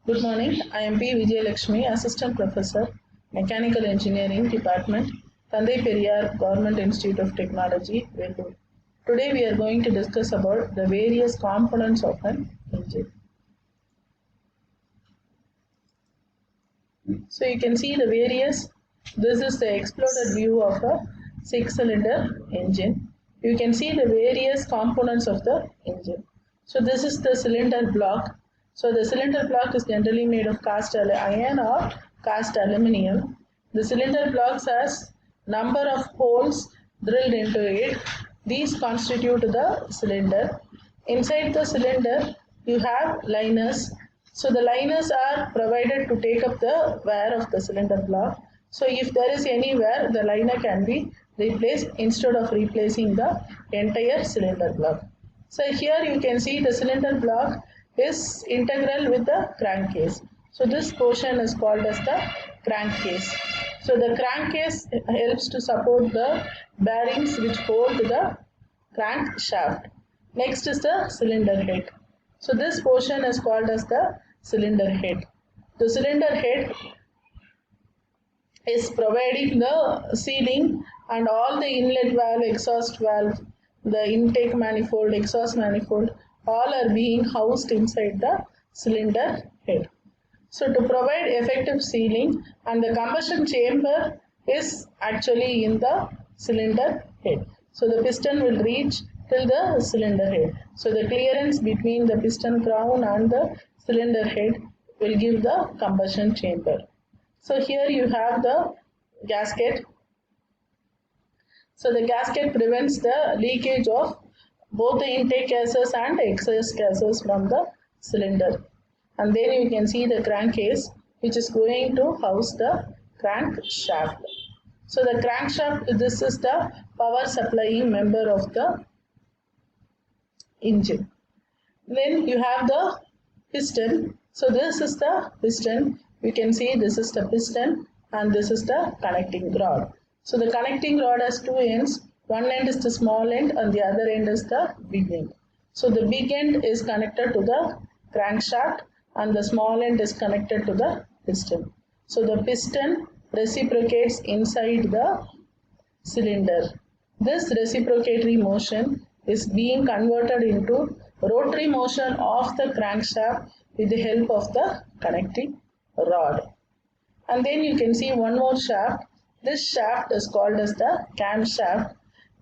Good morning. I am P. Vijayalakshmi, Assistant Professor, Mechanical Engineering Department, Thandai Periyar Government Institute of Technology, Vellore. Today we are going to discuss about the various components of an engine. So you can see the various, this is the exploded view of a 6-cylinder engine. You can see the various components of the engine. So this is the cylinder block. So the cylinder block is generally made of cast iron or cast aluminium. The cylinder blocks has number of holes drilled into it. These constitute the cylinder. Inside the cylinder you have liners. So the liners are provided to take up the wear of the cylinder block. So if there is any wear, the liner can be replaced instead of replacing the entire cylinder block. So here you can see the cylinder block is integral with the crankcase. So this portion is called as the crankcase. So the crankcase helps to support the bearings which hold the crankshaft. Next is the cylinder head. So this portion is called as the cylinder head. The cylinder head is providing the sealing and all the inlet valve, exhaust valve, the intake manifold, exhaust manifold, all are being housed inside the cylinder head. So to provide effective sealing, and the combustion chamber is actually in the cylinder head. So the piston will reach till the cylinder head. So the clearance between the piston crown and the cylinder head will give the combustion chamber. So here you have the gasket. So the gasket prevents the leakage of both the intake gases and exhaust gases from the cylinder. And then you can see the crankcase which is going to house the crankshaft. So the crankshaft, this is the power supplying member of the engine. Then you have the piston. So this is the piston. You can see this is the piston and this is the connecting rod. So the connecting rod has two ends. One end is the small end and the other end is the big end. So the big end is connected to the crankshaft and the small end is connected to the piston. So the piston reciprocates inside the cylinder. This reciprocatory motion is being converted into rotary motion of the crankshaft with the help of the connecting rod. And then you can see one more shaft. This shaft is called as the camshaft.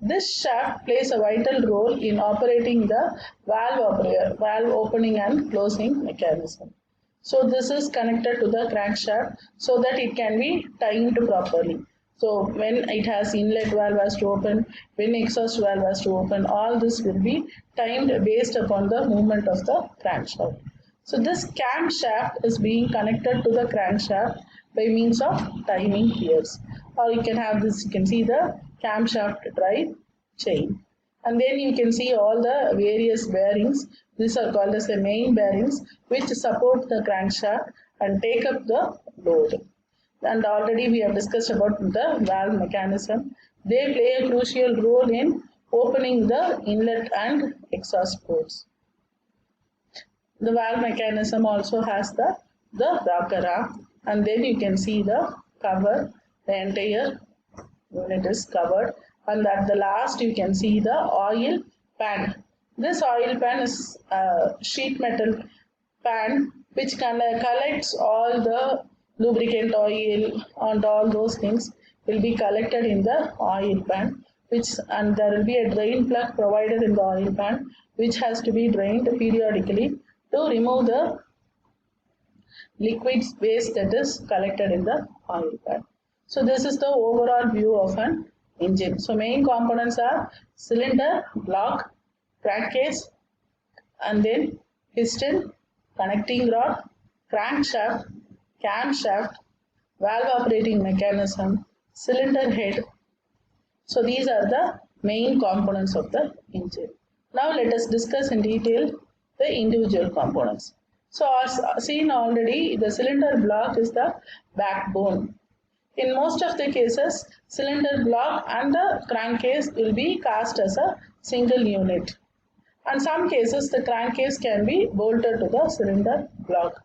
This shaft plays a vital role in operating the valve opening and closing mechanism. So this is connected to the crankshaft so that it can be timed properly. So when it has inlet valve has to open, when exhaust valve has to open, all this will be timed based upon the movement of the crankshaft. So this camshaft is being connected to the crankshaft by means of timing gears. Or you can have this, you can see the camshaft drive chain. And then you can see all the various bearings. These are called as the main bearings which support the crankshaft and take up the load. And already we have discussed about the valve mechanism. They play a crucial role in opening the inlet and exhaust ports. The valve mechanism also has the rocker arm, and then you can see the cover. The entire unit is covered, and at the last you can see the oil pan. This oil pan is a sheet metal pan which collects all the lubricant oil and all those things will be collected in the oil pan, and there will be a drain plug provided in the oil pan which has to be drained periodically to remove the liquid waste that is collected in the oil pan. So this is the overall view of an engine. So main components are cylinder, block, crankcase, and then piston, connecting rod, crankshaft, camshaft, valve operating mechanism, cylinder head. So these are the main components of the engine. Now let us discuss in detail the individual components. So as seen already, the cylinder block is the backbone. In most of the cases, cylinder block and the crankcase will be cast as a single unit. In some cases, the crankcase can be bolted to the cylinder block.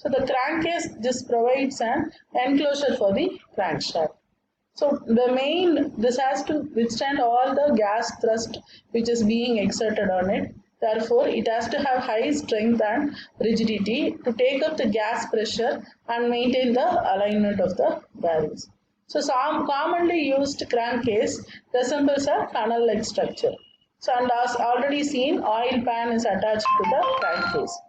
So the crankcase just provides an enclosure for the crankshaft. So this has to withstand all the gas thrust which is being exerted on it. Therefore, it has to have high strength and rigidity to take up the gas pressure and maintain the alignment of the bearings. So some commonly used crankcase resembles a funnel-like structure. So and as already seen, oil pan is attached to the crankcase.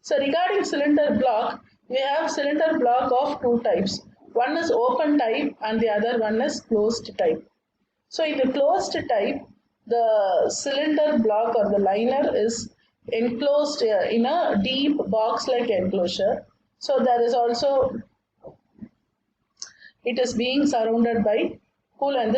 So regarding cylinder block, we have cylinder block of two types. One is open type and the other one is closed type. So in the closed type, the cylinder block or the liner is enclosed in a deep box-like enclosure. So there is also, it is being surrounded by coolant.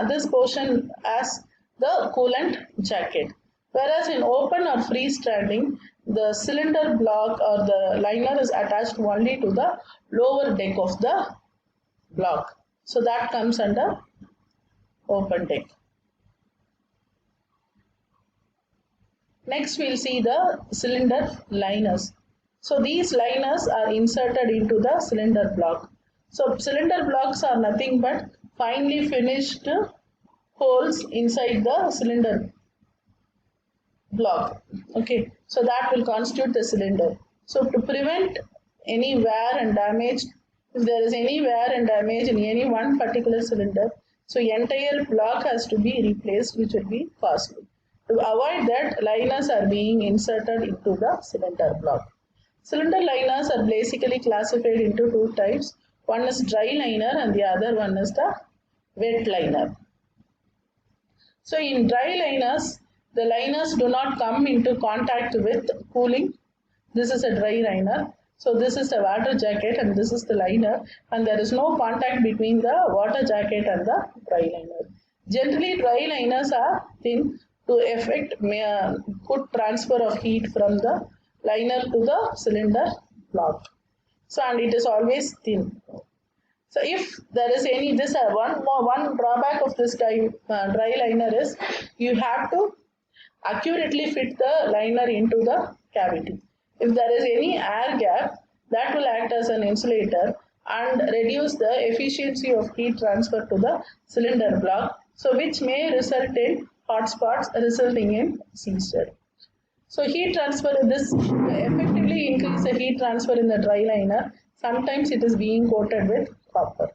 This portion as the coolant jacket. Whereas in open or freestanding, the cylinder block or the liner is attached only to the lower deck of the block. So that comes under open deck. Next we'll see the cylinder liners. So these liners are inserted into the cylinder block. So cylinder blocks are nothing but finely finished holes inside the cylinder block. Okay, so that will constitute the cylinder. So to prevent any wear and damage, if there is any wear and damage in any one particular cylinder, so entire block has to be replaced, which will be costly. To avoid that, liners are being inserted into the cylinder block. Cylinder liners are basically classified into two types. One is dry liner and the other one is the wet liner. So in dry liners, the liners do not come into contact with cooling. This is a dry liner. So this is the water jacket and this is the liner, and there is no contact between the water jacket and the dry liner. Generally, dry liners are thin to effect good transfer of heat from the liner to the cylinder block. So and it is always thin. So if there is any one drawback of this dry liner is you have to accurately fit the liner into the cavity. If there is any air gap, that will act as an insulator and reduce the efficiency of heat transfer to the cylinder block, so which may result in hot spots resulting in seizure. So heat transfer, this effectively increase the heat transfer in the dry liner. Sometimes it is being coated with copper.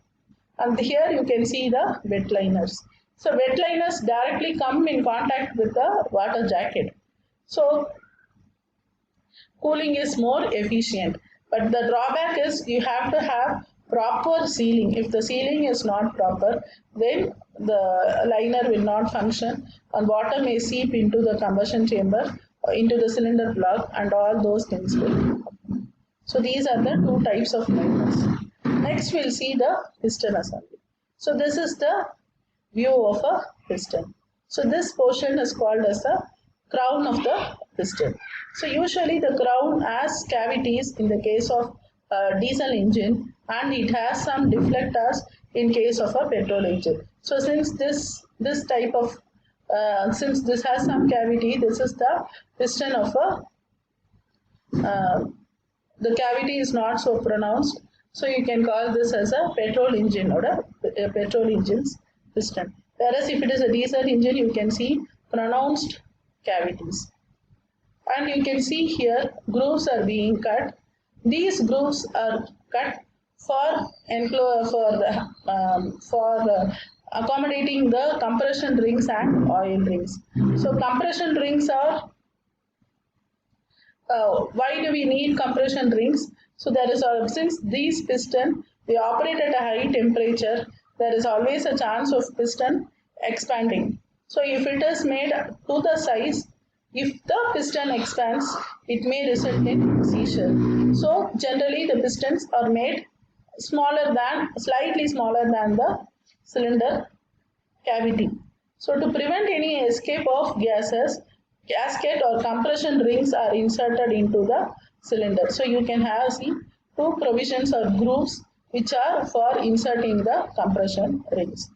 And here you can see the wet liners. So wet liners directly come in contact with the water jacket. So cooling is more efficient. But the drawback is you have to have proper sealing. If the sealing is not proper, then the liner will not function and water may seep into the combustion chamber, into the cylinder block, and all those things will happen. So these are the two types of liners. Next we'll see the piston assembly. So this is the view of a piston. So this portion is called as the crown of the piston. So usually the crown has cavities in the case of a diesel engine, and it has some deflectors in case of a petrol engine. So since this type of since this has some cavity, this is the piston of a the cavity is not so pronounced, so you can call this as a petrol engine or a petrol engine's piston. Whereas if it is a diesel engine, you can see pronounced cavities. And you can see here grooves are being cut. These grooves are cut for accommodating the compression rings and oil rings. So compression rings are why do we need compression rings? So there is since these piston they operate at a high temperature, there is always a chance of piston expanding. So if it is made to the size, if the piston expands, it may result in seizure. So generally the pistons are made slightly smaller than the cylinder cavity. So to prevent any escape of gases, gasket or compression rings are inserted into the cylinder. So you can have two provisions or grooves which are for inserting the compression rings.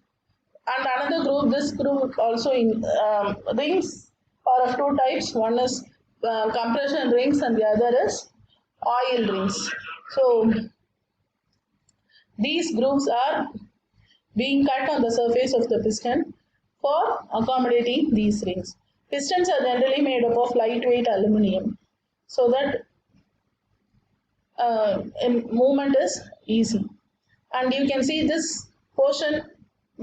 And another groove, this groove also in rings are of two types. One is compression rings and the other is oil rings. So these grooves are being cut on the surface of the piston for accommodating these rings. Pistons are generally made up of lightweight aluminum so that movement is easy. And you can see this portion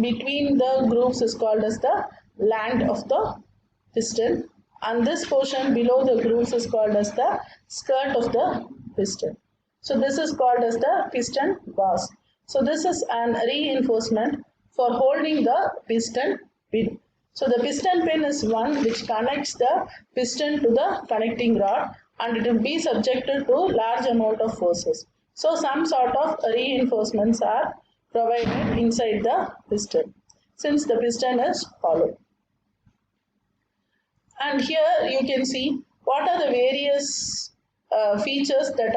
between the grooves is called as the land of the piston, and this portion below the grooves is called as the skirt of the piston. So this is called as the piston bars. So this is an reinforcement for holding the piston pin. So the piston pin is one which connects the piston to the connecting rod, and it will be subjected to large amount of forces. So some sort of reinforcements are provided inside the piston since the piston is hollow. And here you can see what are the various features that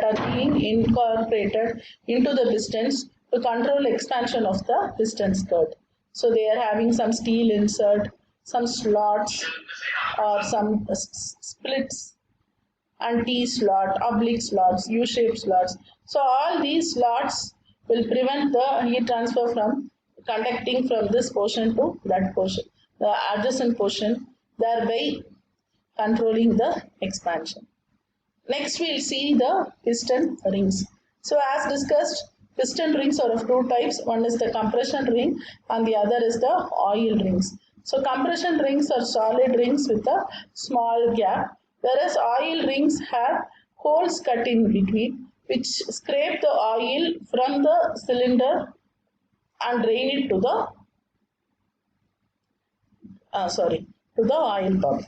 are being incorporated into the pistons to control expansion of the piston skirt. So they are having some steel insert, some slots or some splits and T-slot, oblique slots, U-shaped slots. So all these slots will prevent the heat transfer from conducting from this portion to that portion, the adjacent portion, thereby controlling the expansion. Next we'll see the piston rings. So as discussed, piston rings are of two types. One is the compression ring and the other is the oil rings. So compression rings are solid rings with a small gap, whereas oil rings have holes cut in between which scrape the oil from the cylinder and drain it to the oil pump.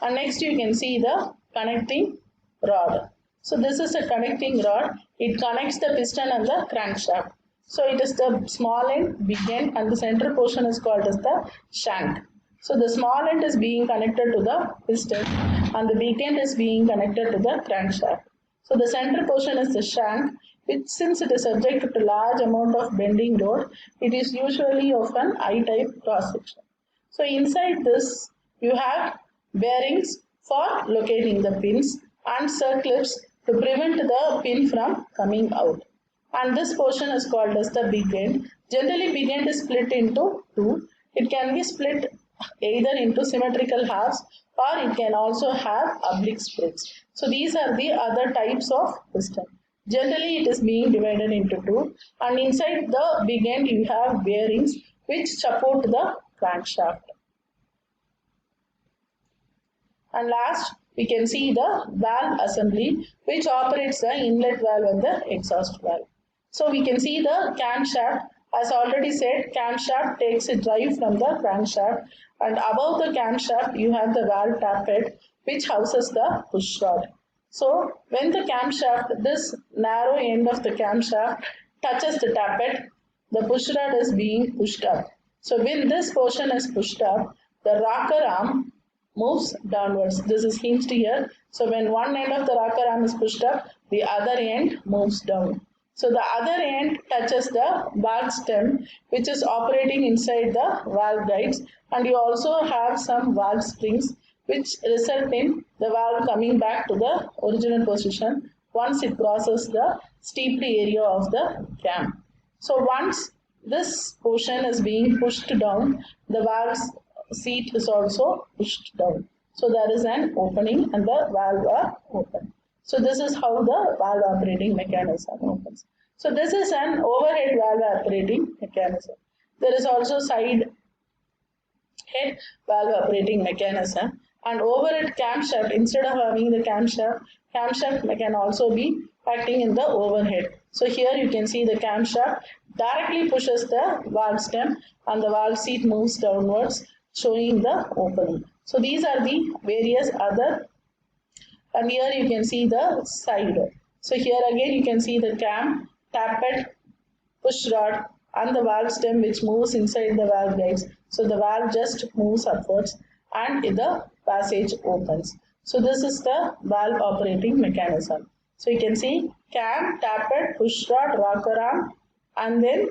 And next you can see the connecting rod. So this is a connecting rod. It connects the piston and the crankshaft. So it is the small end, big end, and the center portion is called as the shank. So the small end is being connected to the piston and the big end is being connected to the crankshaft. So the center portion is the shank, which since it is subject to large amount of bending load, it is usually of an I-type cross section. So inside this you have bearings for locating the pins and circlips to prevent the pin from coming out. And this portion is called as the big end. Generally big end is split into two. It can be split either into symmetrical halves or it can also have oblique splits. So these are the other types of piston. Generally it is being divided into two, and inside the big end you have bearings which support the crankshaft. And last we can see the valve assembly which operates the inlet valve and the exhaust valve. So we can see the camshaft. As already said, camshaft takes a drive from the crankshaft, and above the camshaft you have the valve tappet which houses the push rod. So when the camshaft, this narrow end of the camshaft touches the tappet, the push rod is being pushed up. So when this portion is pushed up, the rocker arm moves downwards. This is hinged here. So when one end of the rocker arm is pushed up, the other end moves down. So the other end touches the valve stem which is operating inside the valve guides, and you also have some valve springs which result in the valve coming back to the original position once it crosses the steeply area of the cam. So once this portion is being pushed down, the valve seat is also pushed down. So there is an opening and the valve are open. So this is how the valve operating mechanism opens. So this is an overhead valve operating mechanism. There is also side head valve operating mechanism, and overhead camshaft, instead of having the camshaft can also be acting in the overhead. So here you can see the camshaft directly pushes the valve stem and the valve seat moves downwards, showing the opening. So these are the various other, and here you can see the side. So here again you can see the cam, tappet, push rod and the valve stem which moves inside the valve guides. So the valve just moves upwards and the passage opens. So this is the valve operating mechanism. So you can see cam, tappet, push rod, rocker arm, and then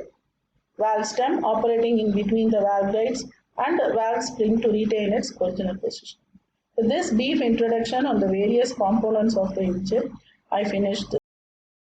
valve stem operating in between the valve guides and valve spring to retain its original position. With this brief introduction on the various components of the engine, I finished this.